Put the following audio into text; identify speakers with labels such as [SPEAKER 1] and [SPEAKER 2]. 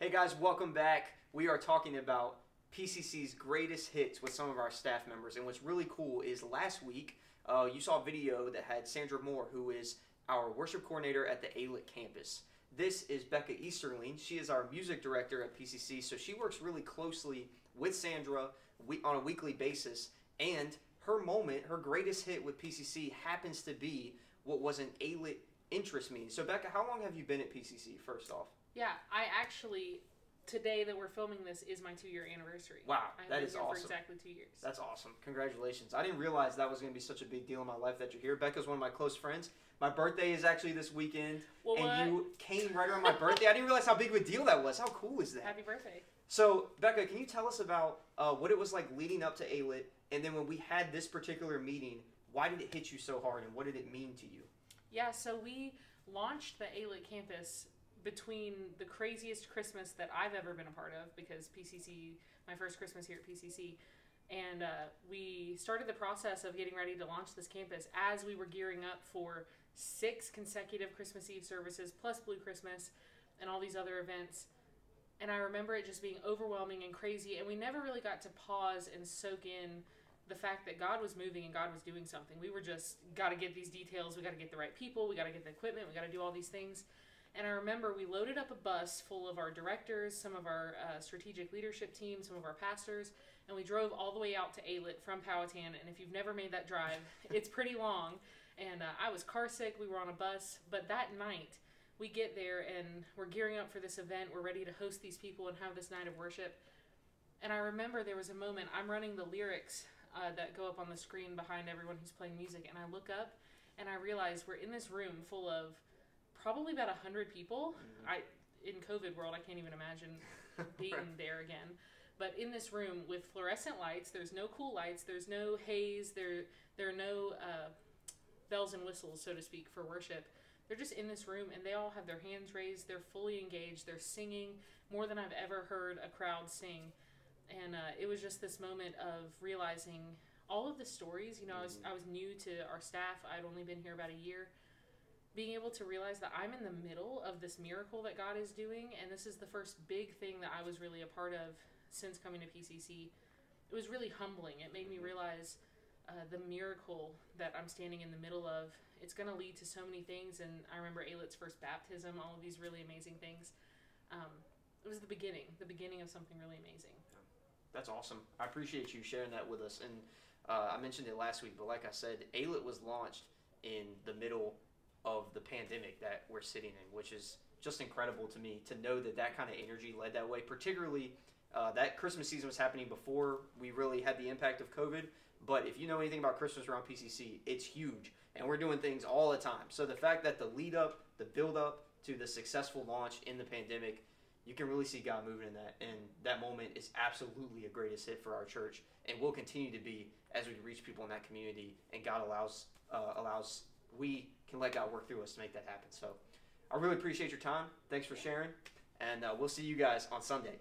[SPEAKER 1] Hey guys, welcome back. We are talking about PCC's greatest hits with some of our staff members. And what's really cool is last week, you saw a video that had Sandra Moore, who is our worship coordinator at the Aylett Campus. This is Becca Easterling. She is our music director at PCC, so she works really closely with Sandra on a weekly basis. And her moment, her greatest hit with PCC happens to be what was an Aylett interest meeting. So Becca, how long have you been at PCC, first off?
[SPEAKER 2] Yeah, I actually, today that we're filming this is my 2-year anniversary.
[SPEAKER 1] Wow, that is
[SPEAKER 2] I've been here
[SPEAKER 1] awesome.
[SPEAKER 2] for exactly 2 years.
[SPEAKER 1] That's awesome. Congratulations. I didn't realize that was going to be such a big deal in my life that you're here. Becca's one of my close friends. My birthday is actually this weekend, you came right around my birthday. I didn't realize how big of a deal that was. How cool is that?
[SPEAKER 2] Happy birthday.
[SPEAKER 1] So, Becca, can you tell us about what it was like leading up to Aylett, and then when we had this particular meeting, why did it hit you so hard, and what did it mean to you?
[SPEAKER 2] Yeah, so we launched the Aylett Campus between the craziest Christmas that I've ever been a part of, because PCC, my first Christmas here at PCC, and we started the process of getting ready to launch this campus as we were gearing up for 6 consecutive Christmas Eve services, plus Blue Christmas, and all these other events. And I remember it just being overwhelming and crazy, and we never really got to pause and soak in the fact that God was moving and God was doing something. We were just, got to get these details, we got to get the right people, we got to get the equipment, we got to do all these things. And I remember we loaded up a bus full of our directors, some of our strategic leadership team, some of our pastors, and we drove all the way out to Aylett from Powhatan. And if you've never made that drive, it's pretty long. And I was car sick, we were on a bus, but that night we get there and we're gearing up for this event, we're ready to host these people and have this night of worship. And I remember there was a moment, I'm running the lyrics that go up on the screen behind everyone who's playing music, and I look up and I realize we're in this room full of probably about 100 people. In COVID world, I can't even imagine being there again. But in this room with fluorescent lights, there's no cool lights, there's no haze, there are no bells and whistles, so to speak, for worship. They're just in this room, and they all have their hands raised, they're fully engaged, they're singing more than I've ever heard a crowd sing. And it was just this moment of realizing all of the stories. You know, I was new to our staff. I'd only been here about a year. Being able to realize that I'm in the middle of this miracle that God is doing, and this is the first big thing that I was really a part of since coming to PCC. It was really humbling. It made me realize the miracle that I'm standing in the middle of. It's going to lead to so many things, and I remember Aylett's first baptism, all of these really amazing things. It was the beginning of something really amazing.
[SPEAKER 1] That's awesome. I appreciate you sharing that with us. And I mentioned it last week, but like I said, Aylett was launched in the middle of the pandemic that we're sitting in, which is just incredible to me to know that that kind of energy led that way. Particularly, that Christmas season was happening before we really had the impact of COVID. But if you know anything about Christmas around PCC, it's huge, and we're doing things all the time. So the fact that the lead up, the build up to the successful launch in the pandemic, you can really see God moving in that, and that moment is absolutely a greatest hit for our church, and will continue to be as we reach people in that community, and God allows we can let God work through us to make that happen. So I really appreciate your time. Thanks for sharing, and we'll see you guys on Sunday.